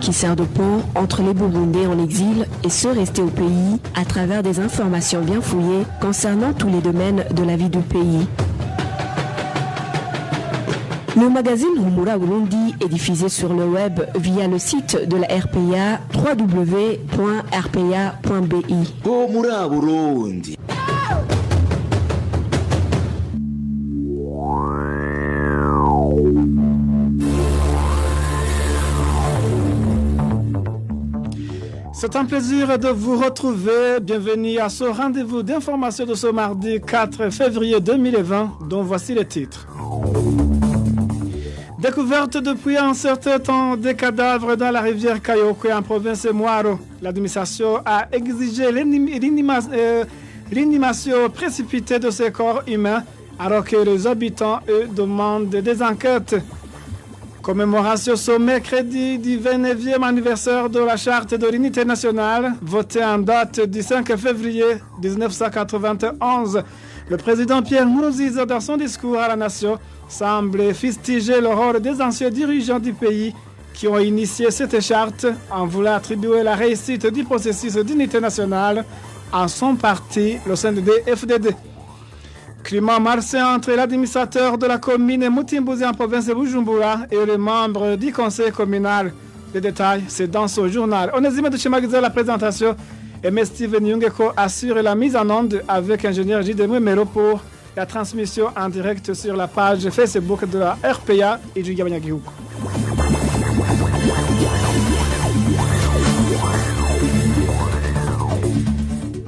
qui sert de pont entre les Burundais en exil et ceux restés au pays à travers des informations bien fouillées concernant tous les domaines de la vie du pays. Le magazine Humura Burundi est diffusé sur le web via le site de la RPA www.rpa.bi. Humura Burundi. C'est un plaisir de vous retrouver. Bienvenue à ce rendez-vous d'information de ce mardi 4 février 2020, dont voici les titres. Découverte depuis un certain temps des cadavres dans la rivière Kayokwe en province Mwaro. L'administration a exigé l'inhumation précipitée de ces corps humains alors que les habitants, eux, demandent des enquêtes. Commémoration ce mercredi du 29e anniversaire de la Charte de l'Unité nationale, votée en date du 5 février 1991. Le président Pierre Nkurunziza, dans son discours à la nation, semble fustiger le rôle des anciens dirigeants du pays qui ont initié cette charte en voulant attribuer la réussite du processus d'unité nationale à son parti, le CNDD-FDD. Climat malsain entre l'administrateur de la commune Mutimbuzi en province de Bujumbura et les membres du conseil communal. Les détails, c'est dans ce journal. Onésime de Chemagiza, la présentation, et M. Steven Yungeko assure la mise en onde avec ingénieur J.D. Mwemero pour la transmission en direct sur la page Facebook de la RPA et du Gabanya-Gihugu.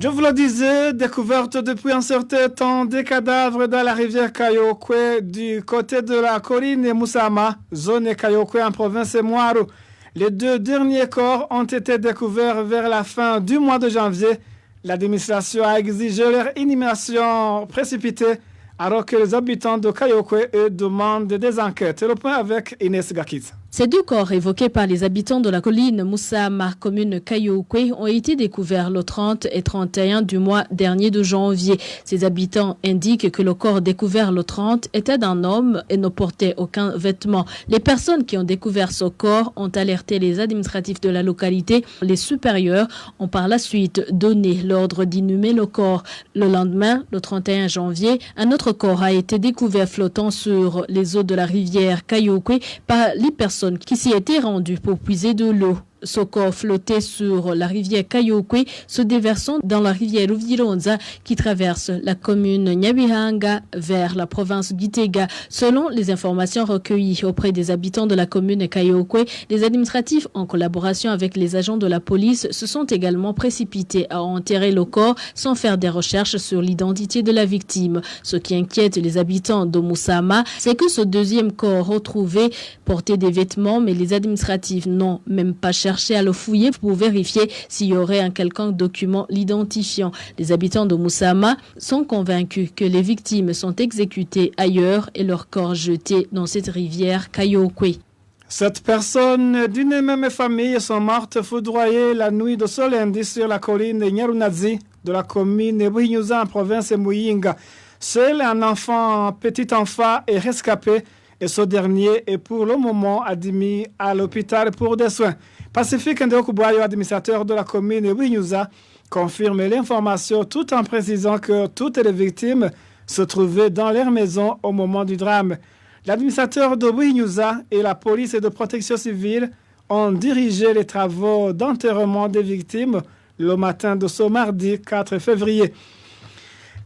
Je vous le disais, découverte depuis un certain temps des cadavres dans la rivière Kayokwe du côté de la colline Moussama, zone Kayokwe en province Mwaro. Les deux derniers corps ont été découverts vers la fin du mois de janvier. L'administration a exigé leur inhumation précipitée alors que les habitants de Kayokwe, eux, demandent des enquêtes. Le point avec Inès Gakit. Ces deux corps évoqués par les habitants de la colline Moussama, commune Kayokwe, ont été découverts le 30 et 31 du mois dernier de janvier. Ces habitants indiquent que le corps découvert le 30 était d'un homme et ne portait aucun vêtement. Les personnes qui ont découvert ce corps ont alerté les administratifs de la localité. Les supérieurs ont par la suite donné l'ordre d'inhumer le corps. Le lendemain, le 31 janvier, un autre corps a été découvert flottant sur les eaux de la rivière Kayokwe par les personnes qui s'y étaient rendues pour puiser de l'eau. Ce corps flottait sur la rivière Kayokwe, se déversant dans la rivière Ruvironza qui traverse la commune Nyabihanga vers la province Gitega. Selon les informations recueillies auprès des habitants de la commune Kayokwe, les administratifs, en collaboration avec les agents de la police, se sont également précipités à enterrer le corps sans faire des recherches sur l'identité de la victime. Ce qui inquiète les habitants de Moussama, c'est que ce deuxième corps retrouvé portait des vêtements, mais les administratifs n'ont même pas cherché à le fouiller pour vérifier s'il y aurait un quelconque document l'identifiant. Les habitants de Moussama sont convaincus que les victimes sont exécutées ailleurs et leurs corps jetés dans cette rivière Kayokwe. 7 personnes d'une même famille sont mortes foudroyées la nuit de ce lundi sur la colline Nyarunazi de la commune Buhinyuza en province Muyinga. Seul un petit enfant est rescapé et ce dernier est pour le moment admis à l'hôpital pour des soins. Pacifique Ndokubwayo, administrateur de la commune Buhinyuza, confirme l'information tout en précisant que toutes les victimes se trouvaient dans leur maison au moment du drame. L'administrateur de Buhinyuza et la police de protection civile ont dirigé les travaux d'enterrement des victimes le matin de ce mardi 4 février.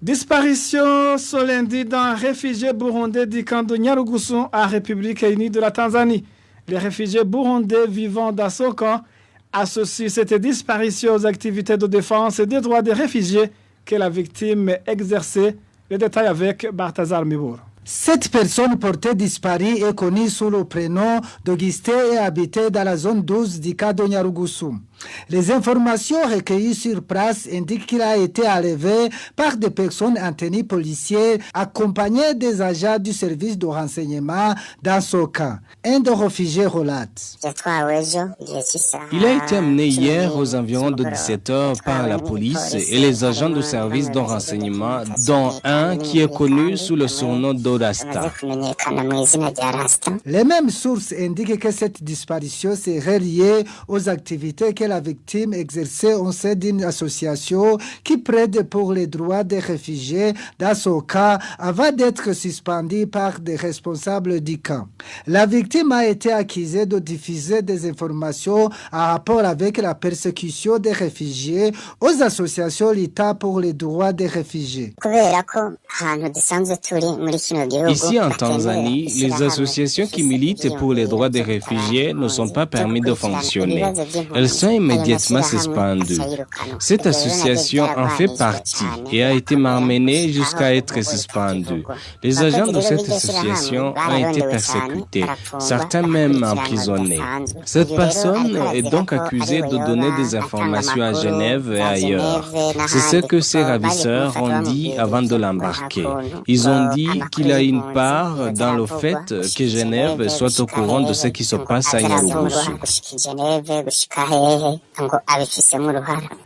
Disparition ce lundi d'un réfugié burundais du camp de Nyarugusu en République unie de la Tanzanie. Les réfugiés burundais vivant dans ce camp associent cette disparition aux activités de défense des droits des réfugiés que la victime exerçait. Les détails avec Bartazar Mibour. Cette personne portée disparue est connue sous le prénom d'Augustin et habitait dans la zone 12 du camp de Nyarugusu. Les informations recueillies sur place indiquent qu'il a été enlevé par des personnes en tenue policière accompagnées des agents du service de renseignement dans ce cas. Un des réfugiés relate. Il a été amené hier aux environs de 17h par la police et les agents du service de renseignement, dont un qui est connu sous le surnom d'Orasta. Les mêmes sources indiquent que cette disparition serait liée aux activités que la victime exerçait au sein d'une association qui plaide pour les droits des réfugiés dans ce cas avant d'être suspendue par des responsables du camp. La victime a été accusée de diffuser des informations en rapport avec la persécution des réfugiés aux associations l'État pour les droits des réfugiés. Ici en Tanzanie, les associations qui militent pour les droits des réfugiés ne sont pas permises de fonctionner. Elles sont immédiatement suspendues. Cette association en fait partie et a été malmenée jusqu'à être suspendue. Les agents de cette association ont été persécutés, certains même emprisonnés. Cette personne est donc accusée de donner des informations à Genève et ailleurs. C'est ce que ces ravisseurs ont dit avant de l'embarquer. Ils ont dit qu'il a une part dans le fait que Genève soit au courant de ce qui se passe à Nyarugusu.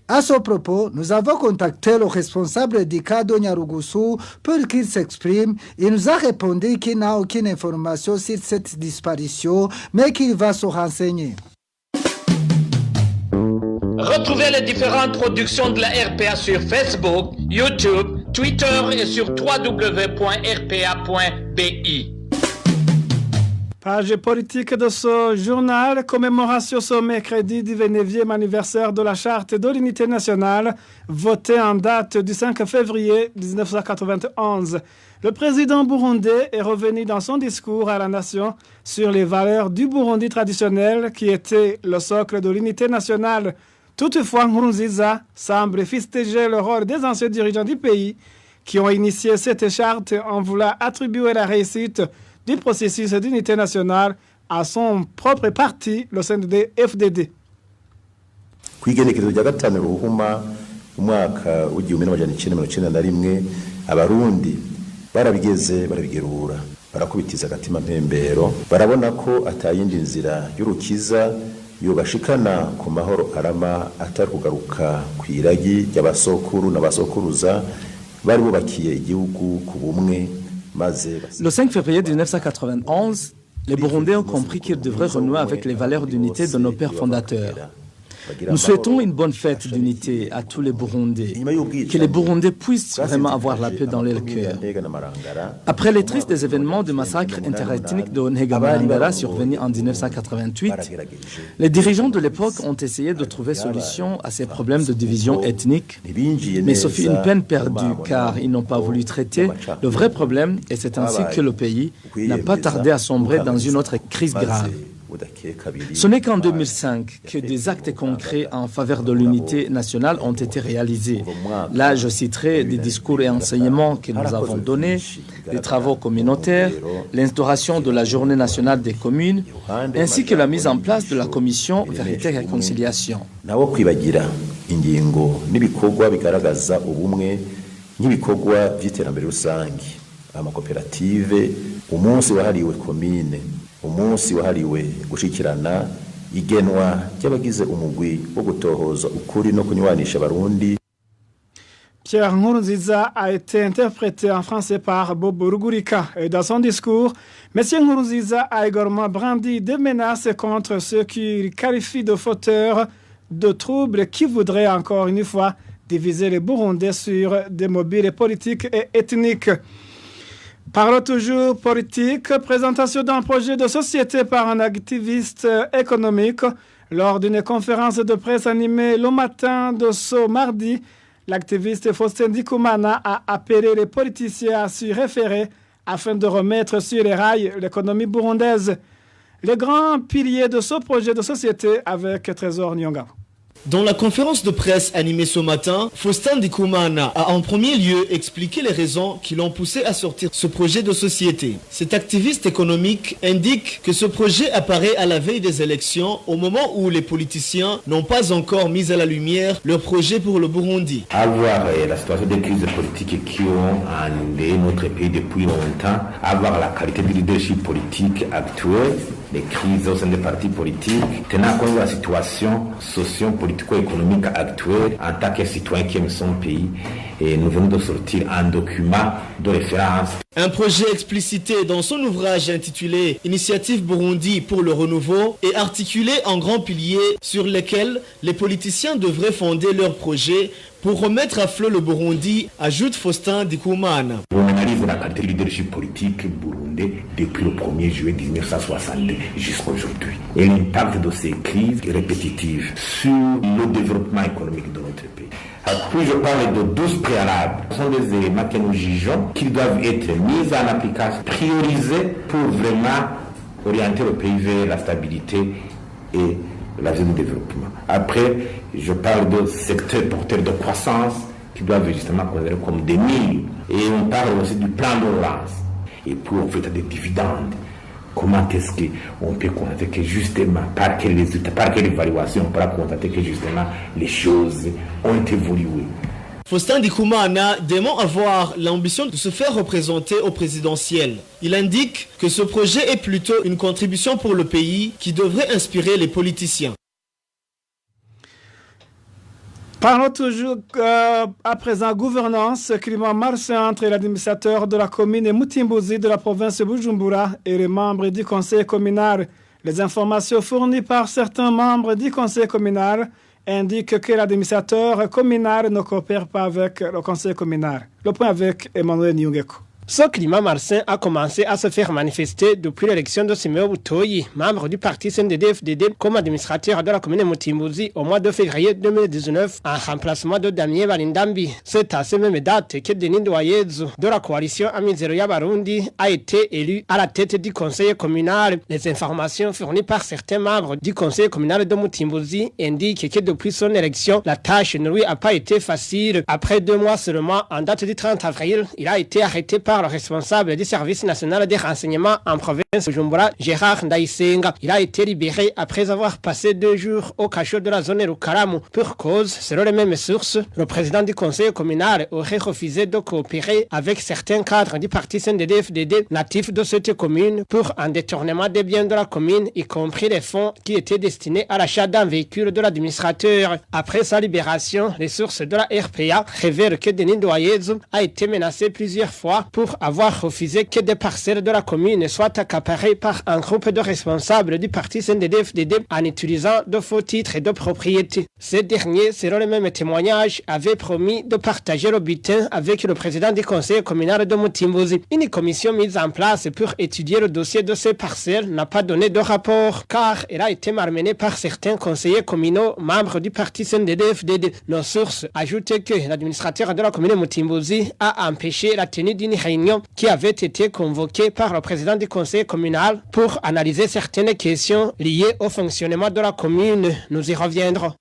À ce propos, nous avons contacté le responsable du cas de Nyarugusu pour qu'il s'exprime. Il nous a répondu qu'il n'a aucune information sur cette disparition, mais qu'il va se renseigner. Retrouvez les différentes productions de la RPA sur Facebook, YouTube, Twitter et sur www.rpa.bi. Page politique de ce journal, commémoration ce mercredi du 29e anniversaire de la Charte de l'Unité nationale, votée en date du 5 février 1991. Le président burundais est revenu dans son discours à la nation sur les valeurs du Burundi traditionnel qui étaient le socle de l'unité nationale. Toutefois, Nkurunziza semble fustiger le rôle des anciens dirigeants du pays qui ont initié cette charte en voulant attribuer la réussite du processus d'unité nationale à son propre parti, le CNDD-FDD. Kw'igenekerezo rya gatanu ruhuma umwaka w'igihumbi n'amajana 1991 abarundi barabigeze barabigerura barakubitiza agatima mpembero barabona ko atayindi nzira y'urukiza yobashikana ku mahoro arama atari kugaruka kw'iragi ry'abasokuru n'abasokuruza bari bubakiye igihugu ku bumwe. Le 5 février 1991, les Burundais ont compris qu'ils devraient renouer avec les valeurs d'unité de nos pères fondateurs. Nous souhaitons une bonne fête d'unité à tous les Burundais, que les Burundais puissent vraiment avoir la paix dans leur cœur. Après les tristes événements du massacre interethnique de Nhegamarangara survenu en 1988, les dirigeants de l'époque ont essayé de trouver solution à ces problèmes de division ethnique, mais ce fut une peine perdue car ils n'ont pas voulu traiter le vrai problème et c'est ainsi que le pays n'a pas tardé à sombrer dans une autre crise grave. Ce n'est qu'en 2005 que des actes concrets en faveur de l'unité nationale ont été réalisés. Là, je citerai des discours et enseignements que nous avons donnés, des travaux communautaires, l'instauration de la journée nationale des communes, ainsi que la mise en place de la commission Vérité et Réconciliation. Umunsi wahariwe gushikirana igenwa cy'abagize umugwi wo gutohoza ukuri no kunywanisha abarundi. Pierre Nkurunziza a été interprété en français par Bobo Rugurika. Et dans son discours, M. Nkurunziza a également brandi des menaces contre ceux qui qualifient de fauteurs de troubles qui voudraient encore une fois diviser les Burundais sur des mobiles politiques et ethniques. Parlons toujours politique, présentation d'un projet de société par un activiste économique. Lors d'une conférence de presse animée le matin de ce mardi, l'activiste Faustin Ndikumana a appelé les politiciens à s'y référer afin de remettre sur les rails l'économie burundaise. Les grands piliers de ce projet de société avec Trésor Nyonga. Dans la conférence de presse animée ce matin, Faustin Ndikumana a en premier lieu expliqué les raisons qui l'ont poussé à sortir ce projet de société. Cet activiste économique indique que ce projet apparaît à la veille des élections, au moment où les politiciens n'ont pas encore mis à la lumière leur projet pour le Burundi. Avoir la situation des crises politiques qui ont annulé notre pays depuis longtemps, avoir la qualité du leadership politique actuel, les crises au sein des partis politiques, tenant compte de la situation socio-politico-économique actuelle en tant que citoyen qui aime son pays. Et nous venons de sortir un document de référence. Un projet explicité dans son ouvrage intitulé « Initiative Burundi pour le renouveau » et articulé en grands piliers sur lesquels les politiciens devraient fonder leur projet pour remettre à flot le Burundi, ajoute Faustin Ndikumana. On analyse la qualité du leadership politique burundais depuis le 1er juillet 1960 jusqu'à aujourd'hui. Et l'impact de ces crises répétitives sur le développement économique de notre pays. Puis je parle de 12 préalables. Ce sont des éléments que nous jugeons qui doivent être mis en application, priorisés pour vraiment orienter le pays vers la stabilité et la vie du développement. Après, je parle de secteurs porteurs de croissance qui doivent justement considérer comme des mines. Et on parle aussi du plan de relance. Et puis on fait des dividendes. Comment est-ce qu'on peut constater que justement, par quel résultat, par quelle évaluation, on pourra constater que justement les choses ont évolué. Faustin Ndikumana dément avoir l'ambition de se faire représenter au présidentiel. Il indique que ce projet est plutôt une contribution pour le pays qui devrait inspirer les politiciens. Parlons toujours à présent gouvernance, climat malsain entre l'administrateur de la commune Mutimbuzi de la province de Bujumbura et les membres du conseil communal. Les informations fournies par certains membres du conseil communal indiquent que l'administrateur communal ne coopère pas avec le conseil communal. Le point avec Emmanuel Nyungeko. Ce climat malsain a commencé à se faire manifester depuis l'élection de Siméo Butoyi, membre du parti CNDD-FDD, comme administrateur de la commune de Mutimbuzi au mois de février 2019, en remplacement de Damien Balindambi. C'est à cette même date que Denis Ndoyezu de la coalition Amizero Yabarundi a été élu à la tête du conseil communal. Les informations fournies par certains membres du conseil communal de Mutimbuzi indiquent que depuis son élection, la tâche ne lui a pas été facile. Après 2 mois seulement, en date du 30 avril, il a été arrêté par le responsable du service national des renseignements en province de Bujumbura, Gérard Ndayisenga. Il a été libéré après avoir passé 2 jours au cachot de la zone Rukaramu. Pour cause, selon les mêmes sources, le président du conseil communal aurait refusé de coopérer avec certains cadres du parti CNDD-FDD natifs de cette commune pour un détournement des biens de la commune, y compris les fonds qui étaient destinés à l'achat d'un véhicule de l'administrateur. Après sa libération, les sources de la RPA révèlent que Denis Ndoyezu a été menacé plusieurs fois pour avoir refusé que des parcelles de la commune soient accaparées par un groupe de responsables du parti CNDD-FDD en utilisant de faux titres de propriété. Ces derniers, selon les mêmes témoignages, avaient promis de partager le butin avec le président du conseil communal de Mutimbuzi. Une commission mise en place pour étudier le dossier de ces parcelles n'a pas donné de rapport, car elle a été malmenée par certains conseillers communaux membres du parti CNDD-FDD. Nos sources ajoutent que l'administrateur de la commune de Mutimbuzi a empêché la tenue d'une réunion qui avait été convoquée par le président du conseil communal pour analyser certaines questions liées au fonctionnement de la commune. Nous y reviendrons.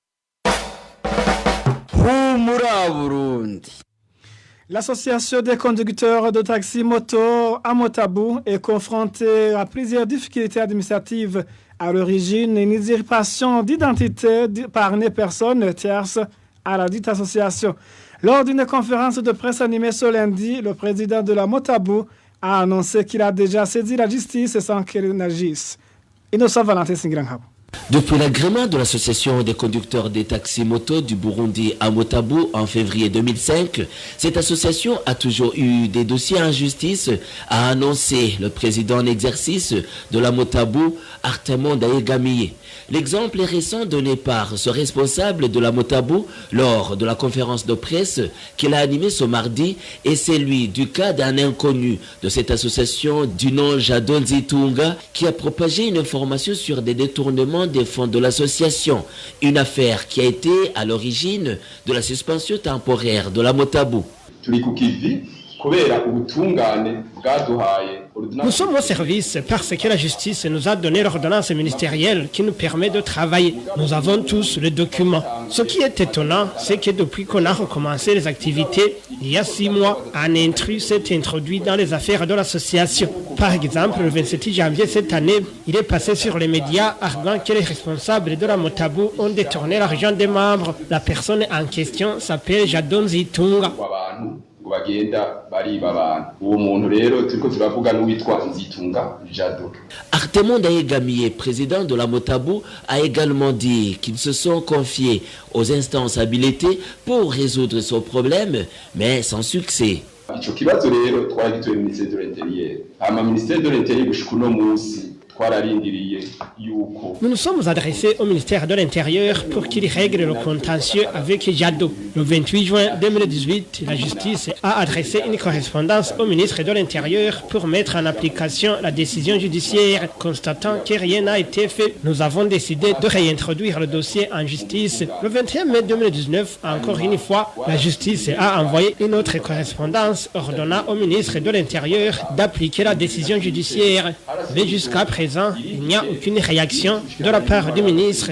L'association des conducteurs de taxi moto à Motabou est confrontée à plusieurs difficultés administratives. À l'origine, une usurpation d'identité par une personne tierce à la dite association. Lors d'une conférence de presse animée ce lundi, le président de la Motabou a annoncé qu'il a déjà saisi la justice sans qu'elle n'agisse. Innocent Valentin Singranghab. Depuis l'agrément de l'association des conducteurs des taxis moto du Burundi à Motabou en février 2005, cette association a toujours eu des dossiers en justice, a annoncé le président en exercice de la Motabou, Artemon Daegamiye. L'exemple est récent donné par ce responsable de la Motabou lors de la conférence de presse qu'il a animée ce mardi est celui du cas d'un inconnu de cette association du nom Jadon Zitunga qui a propagé une information sur des détournements des fonds de l'association. Une affaire qui a été à l'origine de la suspension temporaire de la Motabou. Nous sommes au service parce que la justice nous a donné l'ordonnance ministérielle qui nous permet de travailler. Nous avons tous les documents. Ce qui est étonnant, c'est que depuis qu'on a recommencé les activités, il y a 6 mois, un intrus s'est introduit dans les affaires de l'association. Par exemple, le 27 janvier cette année, il est passé sur les médias arguant que les responsables de la Motabou ont détourné l'argent des membres. La personne en question s'appelle Jado Nzitunga. Artemon Daegamié, président de la Motabou, a également dit qu'ils se sont confiés aux instances habilitées pour résoudre ce problème, mais sans succès. Nous nous sommes adressés au ministère de l'Intérieur pour qu'il règle le contentieux avec Jado. Le 28 juin 2018, la justice a adressé une correspondance au ministre de l'Intérieur pour mettre en application la décision judiciaire. Constatant que rien n'a été fait, nous avons décidé de réintroduire le dossier en justice. Le 21 mai 2019, encore une fois, la justice a envoyé une autre correspondance ordonnant au ministre de l'Intérieur d'appliquer la décision judiciaire. Mais jusqu'à présent, il n'y a aucune réaction de la part du ministre.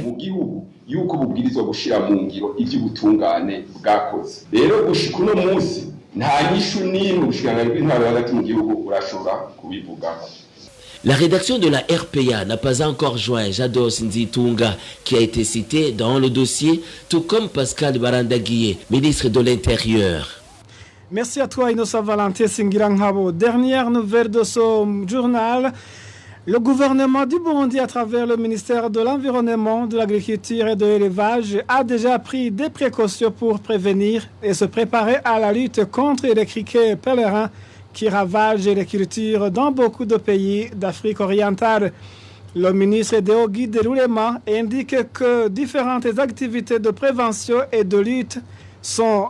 La rédaction de la RPA n'a pas encore joint Jado Nzitunga, qui a été cité dans le dossier, tout comme Pascal Barandaguié, ministre de l'Intérieur. Merci à toi, Innocent Valentin Singiranghabo. Dernière nouvelle de ce journal. Le gouvernement du Burundi, à travers le ministère de l'Environnement, de l'Agriculture et de l'Élevage, a déjà pris des précautions pour prévenir et se préparer à la lutte contre les criquets pèlerins qui ravagent les cultures dans beaucoup de pays d'Afrique orientale. Le ministre Deogi Derulema indique que différentes activités de prévention et de lutte sont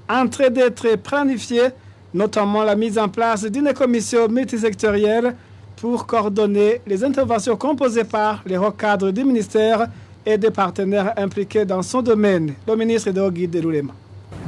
en train d'être planifiées, notamment la mise en place d'une commission multisectorielle pour coordonner les interventions composées par les hauts cadres du ministère et des partenaires impliqués dans son domaine. Le ministre Deogi Derulema.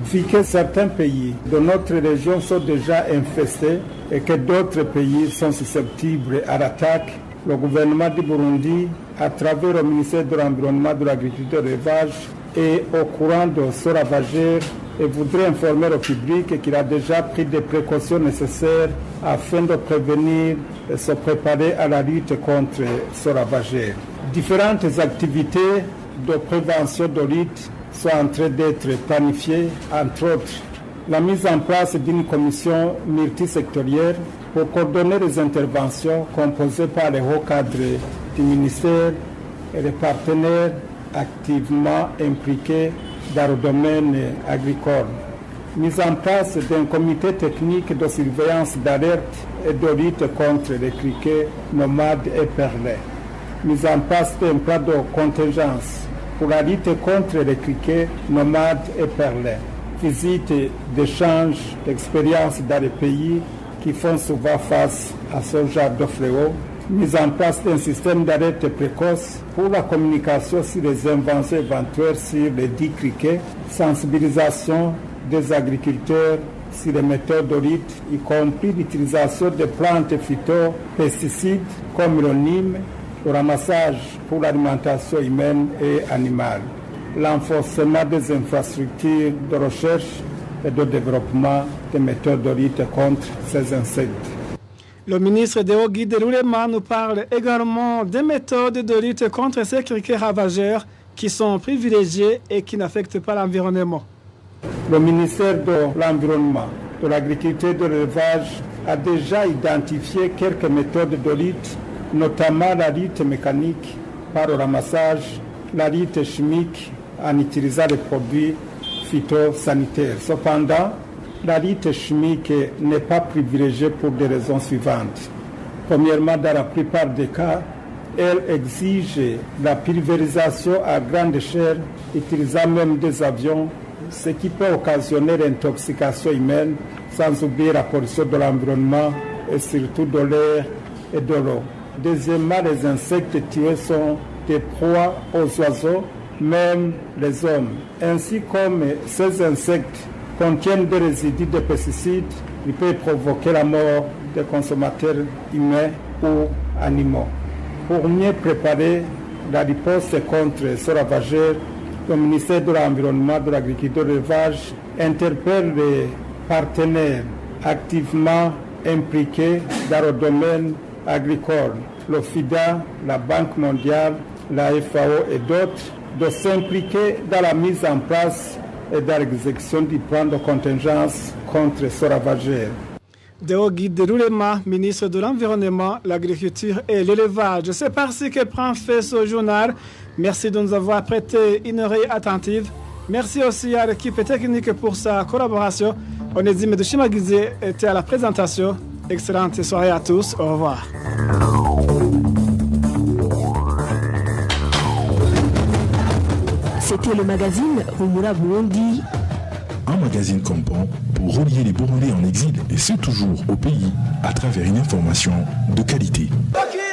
Vu que certains pays de notre région sont déjà infestés et que d'autres pays sont susceptibles à l'attaque, le gouvernement du Burundi, à travers le ministère de l'Environnement, de l'Agriculture et de l'Élevage, est au courant de ce ravageur et voudrait informer le public qu'il a déjà pris des précautions nécessaires afin de prévenir et se préparer à la lutte contre ce ravageur. Différentes activités de prévention de lutte sont en train d'être planifiées, entre autres la mise en place d'une commission multisectorielle pour coordonner les interventions composées par les hauts cadres du ministère et les partenaires activement impliqués dans le domaine agricole. Mise en place d'un comité technique de surveillance d'alerte et de lutte contre les criquets nomades et perlés. Mise en place d'un plan de contingence pour la lutte contre les criquets nomades et perlés. Visite d'échange d'expériences dans les pays qui font souvent face à ce genre de fléau. Mise en place d'un système d'alerte précoce pour la communication sur les invasions éventuelles sur les dits criquets, sensibilisation des agriculteurs sur les méthodes de lutte, y compris l'utilisation de plantes phytopesticides comme le Nîmes, le ramassage pour l'alimentation humaine et animale, l'enforcement des infrastructures de recherche et de développement des méthodes de lutte contre ces insectes. Le ministre Deogi Derulema nous parle également des méthodes de lutte contre ces criquets ravageurs qui sont privilégiés et qui n'affectent pas l'environnement. Le ministère de l'Environnement, de l'Agriculture et de l'Élevage a déjà identifié quelques méthodes de lutte, notamment la lutte mécanique par le ramassage, la lutte chimique en utilisant les produits phytosanitaires. Cependant, la lutte chimique n'est pas privilégiée pour des raisons suivantes. Premièrement, dans la plupart des cas, elle exige la pulvérisation à grande échelle, utilisant même des avions, ce qui peut occasionner l'intoxication humaine, sans oublier la pollution de l'environnement et surtout de l'air et de l'eau. Deuxièmement, les insectes tués sont des proies aux oiseaux, même les hommes. Ainsi comme ces insectes contiennent des résidus de pesticides, ils peuvent provoquer la mort des consommateurs humains ou animaux. Pour mieux préparer la riposte contre ce ravageur, le ministère de l'Environnement, de l'Agriculture et de l'Élevage interpelle les partenaires activement impliqués dans le domaine agricole, le FIDA, la Banque mondiale, la FAO et d'autres, de s'impliquer dans la mise en place et dans l'exécution du plan de contingence contre ce ravageur. Deogui Derulema, ministre de l'Environnement, l'Agriculture et l'Élevage. C'est par-ci que prend fait ce journal. Merci de nous avoir prêté une oreille attentive. Merci aussi à l'équipe technique pour sa collaboration. Onésime de Chimagizé était à la présentation. Excellente soirée à tous. Au revoir. C'était le magazine Rumura Burundi. Un magazine comptant pour relier les Burundais en exil et ceux toujours au pays à travers une information de qualité. Okay.